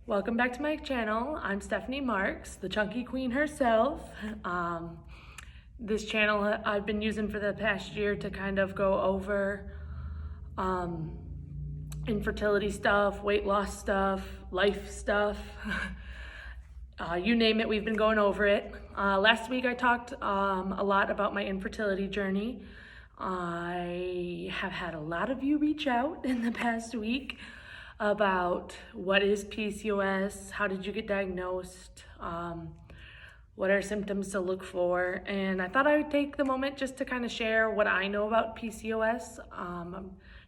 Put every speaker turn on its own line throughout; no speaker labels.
Welcome back to my channel. I'm Stephanie Marks, the chunky queen herself. This channel I've been using for the past year to kind of go over infertility stuff, weight loss stuff, life stuff. You name it, we've been going over it. Last week I talked a lot about my infertility journey. I have had a lot of you reach out in the past week about what is PCOS, how did you get diagnosed, what are symptoms to look for, and I thought I would take the moment just to kind of share what I know about PCOS.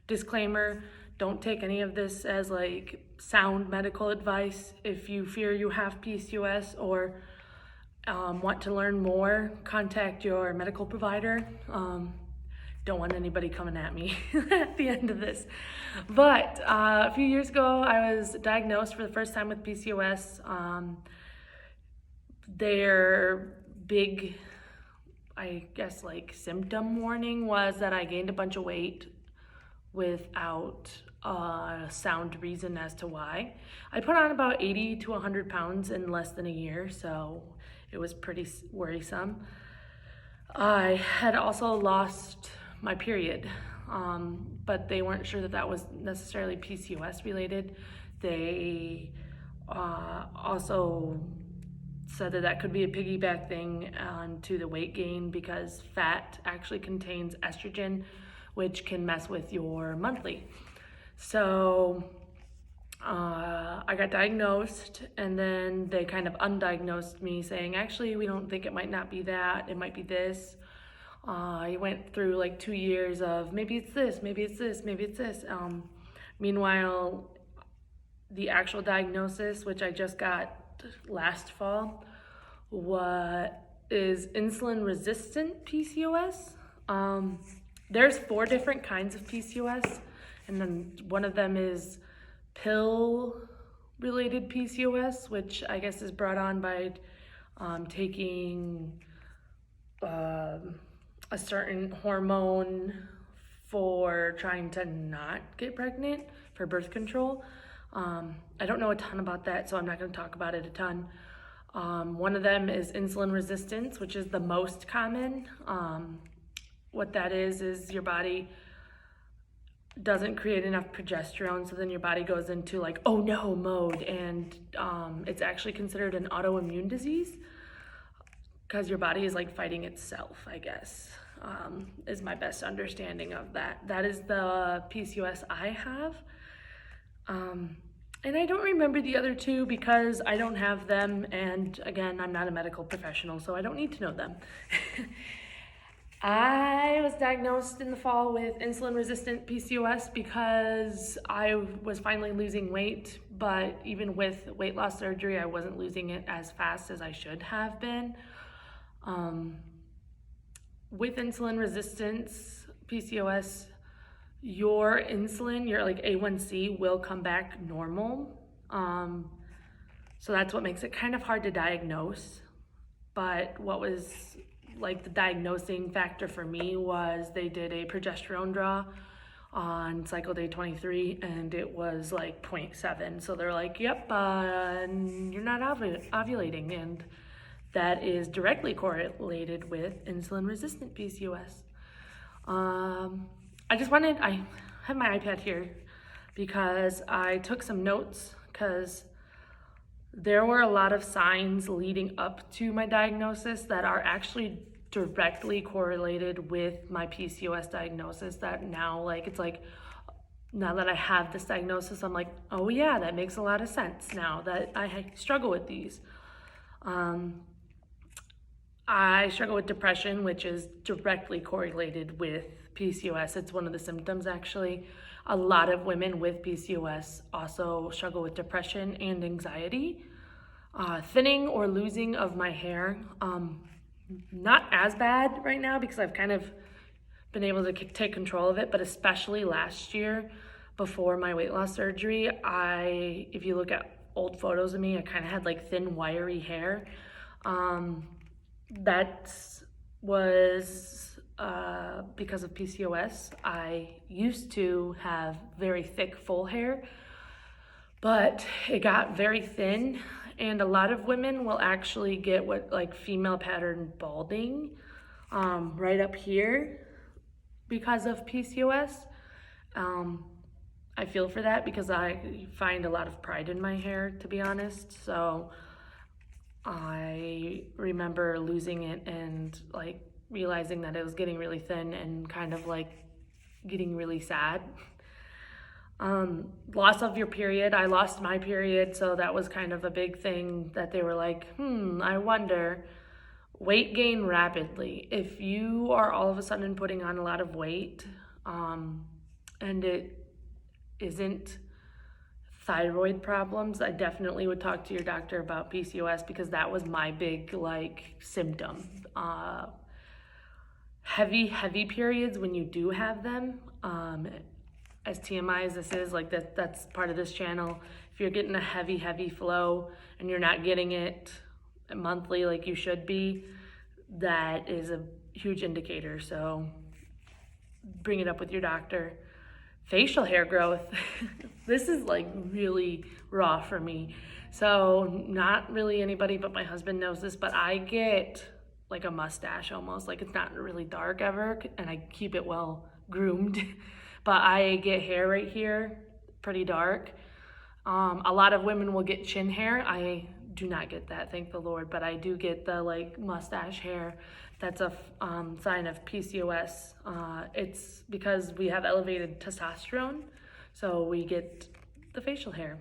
Disclaimer, don't take any of this as like sound medical advice. If you fear you have PCOS or want to learn more, contact your medical provider. Don't want anybody coming at me at the end of this. But a few years ago, I was diagnosed for the first time with PCOS. Their big, I guess, like symptom warning was that I gained a bunch of weight without a sound reason as to why. I put on about 80 to 100 pounds in less than a year, so it was pretty worrisome. I had also lost my period, but they weren't sure that that was necessarily PCOS related. They also said that that could be a piggyback thing onto the weight gain because fat actually contains estrogen, which can mess with your monthly. So I got diagnosed, and then they kind of undiagnosed me, saying, actually, we don't think it might not be that, it might be this. I went through like 2 years of maybe it's this, maybe it's this, maybe it's this. Meanwhile, the actual diagnosis, which I just got last fall, is insulin resistant PCOS. There's 4 different kinds of PCOS, and then one of them is pill related PCOS, which I guess is brought on by taking a certain hormone for trying to not get pregnant for birth control. I don't know a ton about that, so I'm not going to talk about it a ton. One of them is insulin resistance, which is the most common. What that is your body doesn't create enough progesterone, so then your body goes into like, oh no mode, and it's actually considered an autoimmune disease because your body is like fighting itself, I guess, is my best understanding of that. That is the PCOS I have. And I don't remember the other 2 because I don't have them, and again, I'm not a medical professional, so I don't need to know them. I was diagnosed in the fall with insulin-resistant PCOS because I was finally losing weight, but even with weight loss surgery, I wasn't losing it as fast as I should have been. With insulin resistance PCOS, your insulin, your like A1C will come back normal. So that's what makes it kind of hard to diagnose. But what was like the diagnosing factor for me was they did a progesterone draw on cycle day 23, and it was like 0.7. So they're like, yep, you're not ovulating, and that is directly correlated with insulin resistant PCOS. I have my iPad here because I took some notes because there were a lot of signs leading up to my diagnosis that are actually directly correlated with my PCOS diagnosis that now, like, it's like, now that I have this diagnosis, I'm like, oh yeah, that makes a lot of sense now that I struggle with these. I struggle with depression, which is directly correlated with PCOS. It's one of the symptoms, actually. A lot of women with PCOS also struggle with depression and anxiety. Thinning or losing of my hair, not as bad right now because I've kind of been able to take control of it, but especially last year before my weight loss surgery, if you look at old photos of me, I kind of had like thin, wiry hair. That was because of PCOS. I used to have very thick, full hair, but it got very thin, and a lot of women will actually get what like female pattern balding right up here because of PCOS. I feel for that because I find a lot of pride in my hair, to be honest. So I remember losing it and like realizing that it was getting really thin and kind of like getting really sad. Loss of your period. I lost my period, so that was kind of a big thing that they were like, I wonder. Weight gain rapidly. If you are all of a sudden putting on a lot of weight, and it isn't thyroid problems, I definitely would talk to your doctor about PCOS because that was my big like symptom. Heavy periods when you do have them. As TMI as this is, like that's part of this channel. If you're getting a heavy flow and you're not getting it monthly like you should be, that is a huge indicator. So bring it up with your doctor. Facial hair growth. This is like really raw for me. So not really anybody but my husband knows this, but I get like a mustache almost. Like it's not really dark ever, and I keep it well groomed. But I get hair right here, pretty dark. A lot of women will get chin hair. I do not get that, thank the Lord, but I do get the like mustache hair. That's a sign of PCOS. It's because we have elevated testosterone, so we get the facial hair.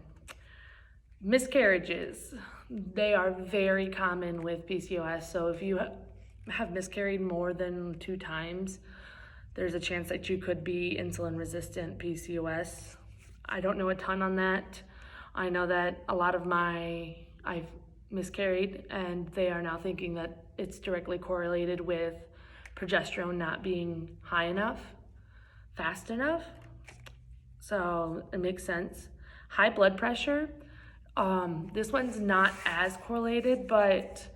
Miscarriages, they are very common with PCOS, so if you have miscarried more than 2 times, there's a chance that you could be insulin resistant PCOS. I don't know a ton on that. I know that a lot of I've miscarried, and they are now thinking that it's directly correlated with progesterone not being high enough, fast enough. So it makes sense. High blood pressure. This one's not as correlated, but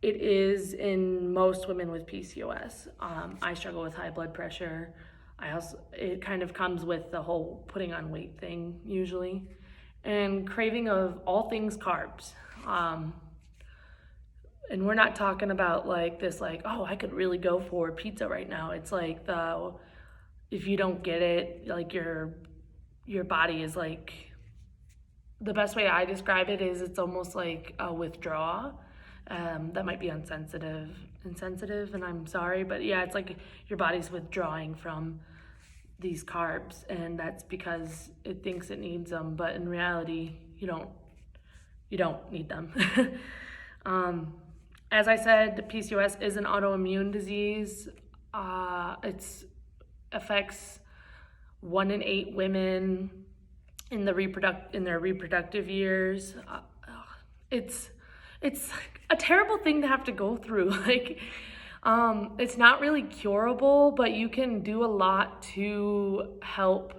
it is in most women with PCOS. I struggle with high blood pressure. It kind of comes with the whole putting on weight thing usually. And craving of all things carbs. And we're not talking about like this, like, oh, I could really go for pizza right now. It's like if you don't get it, like your body is like, the best way I describe it is it's almost like a withdrawal. That might be insensitive, and I'm sorry, but yeah, it's like your body's withdrawing from these carbs, and that's because it thinks it needs them, but in reality, you don't need them. As I said, PCOS is an autoimmune disease. It affects 1 in 8 women in their reproductive years. It's a terrible thing to have to go through. Like, it's not really curable, but you can do a lot to help,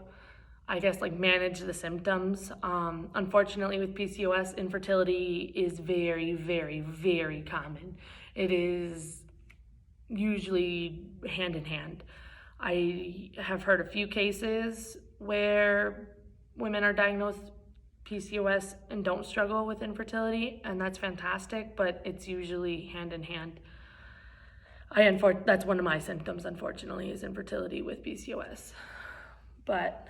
I guess, like manage the symptoms. Unfortunately, with PCOS, infertility is very, very, very common. It is usually hand in hand. I have heard a few cases where women are diagnosed PCOS and don't struggle with infertility, and that's fantastic, but it's usually hand in hand. That's one of my symptoms, unfortunately, is infertility with PCOS. But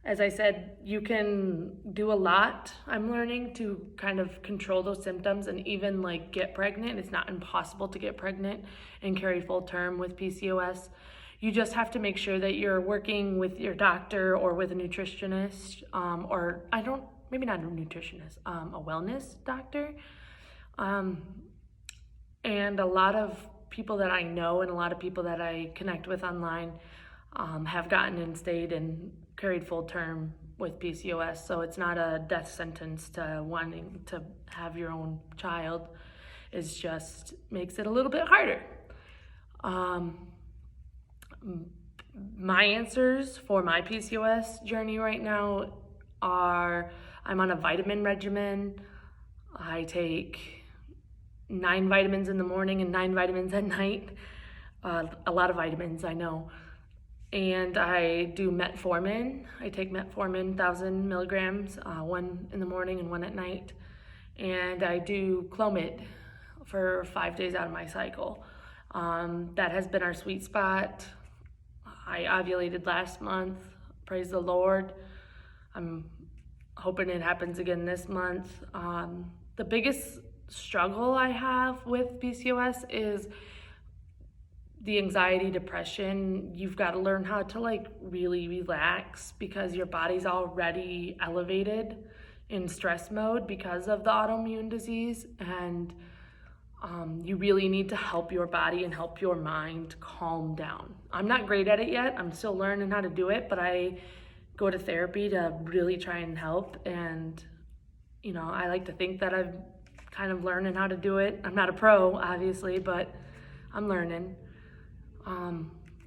as I said, you can do a lot, I'm learning, to kind of control those symptoms and even like get pregnant. It's not impossible to get pregnant and carry full term with PCOS. You just have to make sure that you're working with your doctor or with a nutritionist, maybe not a nutritionist, a wellness doctor. And a lot of people that I know and a lot of people that I connect with online have gotten and stayed and carried full term with PCOS. So it's not a death sentence to wanting to have your own child. It just makes it a little bit harder. My answers for my PCOS journey right now are, I'm on a vitamin regimen. I take 9 vitamins in the morning and 9 vitamins at night. A lot of vitamins, I know. And I do metformin. I take metformin, 1,000 milligrams, one in the morning and one at night. And I do Clomid for 5 days out of my cycle. That has been our sweet spot. I ovulated last month, praise the Lord. I'm hoping it happens again this month. The biggest struggle I have with PCOS is the anxiety, depression. You've got to learn how to really relax because your body's already elevated in stress mode because of the autoimmune disease, and you really need to help your body and help your mind calm down. I'm not great at it yet. I'm still learning how to do it, but I go to therapy to really try and help. And, I like to think that I'm kind of learning how to do it. I'm not a pro, obviously, but I'm learning.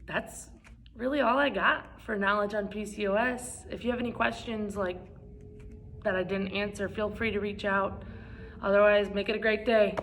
That's really all I got for knowledge on PCOS. If you have any questions that I didn't answer, feel free to reach out. Otherwise, make it a great day.